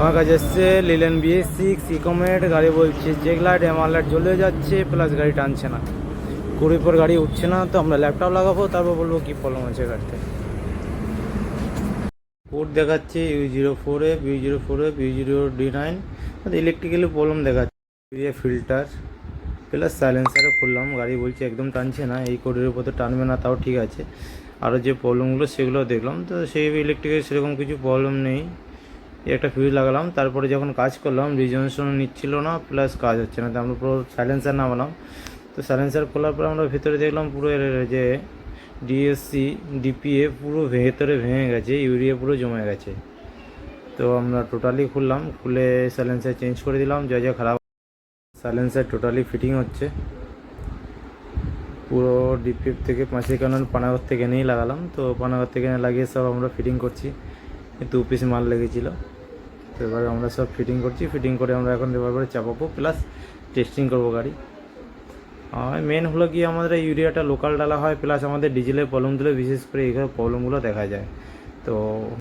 আমার কাছে এসছে লিলেন BS6 ইকোমেট গাড়ি, বলছে চেক লাইট এমআর লাইট জ্বলে যাচ্ছে, প্লাস গাড়ি টানছে না, কুড়ির পর গাড়ি উঠছে না। তো আমরা ল্যাপটপ লাগাবো, তারপর বলবো কী প্রবলেম আছে গাড়িতে। কোড দেখাচ্ছে U04F U04F U0D9, electrically problem দেখাচ্ছে। ফিল্টার প্লাস সাইলেন্সারও খুললাম, গাড়ি বলছে একদম টানছে না, এই কোডের উপর তো টানবে না, তাও ঠিক আছে। আরও যে প্রবলেমগুলো সেগুলো দেখলাম, তো সেই ইলেকট্রিকের সেরকম কিছু প্রবলেম নেই। একটা ফিউজ লাগালাম, তারপরে যখন কাজ করলাম রিজনেশন নিচ্ছিল না, প্লাস কাজ হচ্ছে না। তো আমরা পুরো সাইলেন্সার নামালাম, তো সাইলেন্সার খোলার পর আমরা ভিতরে দেখলাম পুরো যে DSC DPA পুরো ভেতরে ভেঙে গেছে, ইউরিয়া পুরো জমে গেছে। তো আমরা টোটালি খুললাম, খুলে সাইলেন্সার চেঞ্জ করে দিলাম, যা যা খারাপ। সাইলেন্সার টোটালি ফিটিং হচ্ছে, পুরো ডিপিএফ থেকে 5 পানাগর থেকে নিয়েই লাগালাম। তো পানাগর থেকে লাগিয়ে সব আমরা ফিটিং করছি, 2 পিস মাল লেগেছিলো। তো এবারে আমরা সব ফিটিং করছি, ফিটিং করে আমরা এখন এবারে চাপাবো, প্লাস টেস্টিং করবো গাড়ি। মেন হলো কি আমাদের ইউরিয়াটা লোকাল ডালা হয়, প্লাস আমাদের ডিজেলের প্রবলেম দিলে বিশেষ করে এইভাবে প্রবলেমগুলো দেখা যায়। তো